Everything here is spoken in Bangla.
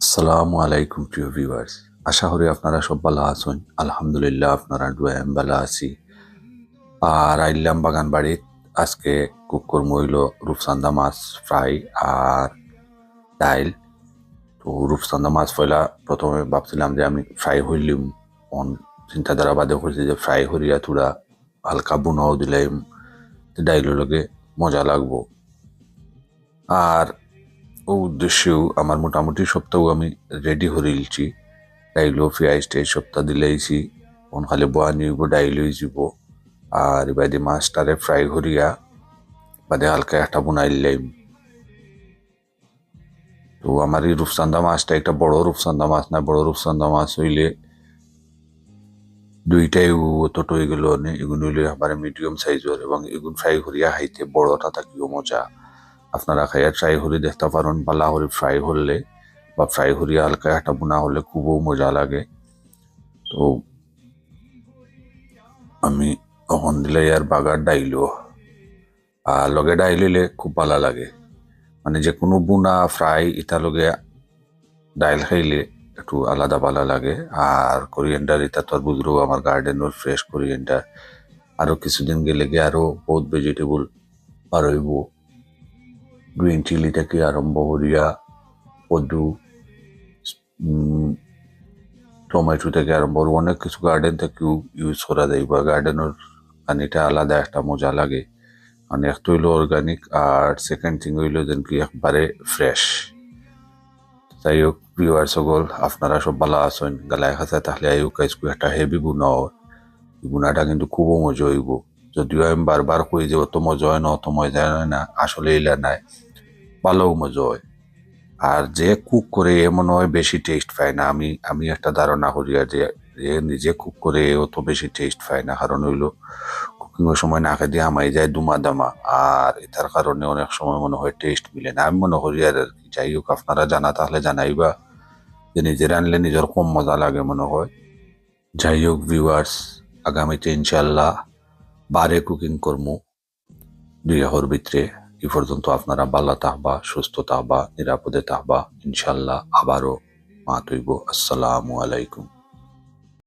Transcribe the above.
আসসালামু আলাইকুম প্রিয় ভিউয়ার্স, আশা করি আপনারা সব ভালো আছেন। আলহামদুলিল্লাহ আপনারা দোয়া আমি ভালো আছি। আর আইলাম বাগান বাড়িত। আজকে কুক করবো হইলো রূপচান্দা মাছ ফ্রাই আর ডাইল। তো রূপচান্দা মাছ পয়লা প্রথমে ভাবছিলাম যে আমি ফ্রাই হইলিম, চিন্তাধারা বাদে করছি যে ফ্রাই করিয়া থোড়া হালকা বুনাও দিলাম, ডাইলের লগে মজা লাগবো। আর ও উদ্দেশ্যেও আমার মোটামুটি সপ্তাহ আমি রেডি হরিলছি। ডাইলো পেঁয়াজ টেজ সপ্তাহ দিলেইছি, খালি বোয়া নিব ডাইল হয়ে যাব। আর এবারে মাছটারে ফ্রাই করিয়া বাদে হালকা একটা বুনাইলাম। তো আমার এই রূপচান্দা মাছটা একটা বড় রূপচান্দা মাছ না, বড় রূপচান্দা মাছ হইলে দুইটাই অতট হয়ে গেল, এগুলো হইলে আমার মিডিয়াম সাইজের, এবং এগুলো ফ্রাই করিয়া খাইতে বড়টা থাকিও মজা। আপনারা খাইয়া ট্রাই করে দেখতে পারেন। পালা করে ফ্রাই হলে বা ফ্রাই করিয়া হালকা একটা বুনা হলে খুবও মজা লাগে। তো আমি তখন দিলে আর বাগার ডাইলো আর লগে ডাইল হইলে খুব ভালো লাগে। মানে যে কোনো বুনা ফ্রাই ইটা লগে ডাইল খাইলে একটু আলাদা ভালো লাগে। আর কোরিয়েন্ডার এটা তো আর বুঝলো, আমার গার্ডেনের ফ্রেশ কোরিয়েন্ডার। আরো কিছুদিন গেলে গিয়ে আরো বহুত ভেজিটেবল বার হইব। গ্রিন চিলি থেকে আরম্ভ করিয়া কদু, টমেটো থেকে আরম্ভ করে অনেক কিছু গার্ডেন থেকেও ইউজ করা যায়। বা গার্ডেনের পানিটা আলাদা একটা মজা লাগে। মানে একটা হইলো অর্গানিক, আর সেকেন্ড থিং হইলো যেন কি একবারে ফ্রেশ। যাই হোক ভিউয়ার সকল, আপনারা সব ভালো আছেন। গালায় খাঁচা তাহলে আইও কাজকু একটা হেভি বুনাও, বুনাটা কিন্তু খুবও মজা হইব। যদিও আমি বারবার কই যে অত মজা হয় না, অত মজা হয় না, আসলে এলা নাই, ভালোও মজা হয়। আর যে কুক করে এ মনে হয় বেশি টেস্ট পায় না। আমি একটা ধারণা করি আর যে নিজে কুক করে অত বেশি টেস্ট পায় না, কারণ হইলো কুকিং এর সময় নাকে দিয়ে আমাই যায় দুমা দামা। আর এটার কারণে অনেক সময় মনে হয় টেস্ট মিলে না, আমি মনে করি। আর যাই হোক, আপনারা জানা তাহলে জানাইবা যে নিজের আনলে নিজের কম মজা লাগে মনে হয়। যাই হোক ভিউয়ার্স, আগামীতে ইনশাল্লাহ বারে কুকিং করবো 2 ভিতরে। এ পর্যন্ত আপনারা ভালো থাকবা, সুস্থ থাকবা, নিরাপদে থাকবা। ইনশাল্লাহ আবারও মাত হইব। আসসালামু আলাইকুম।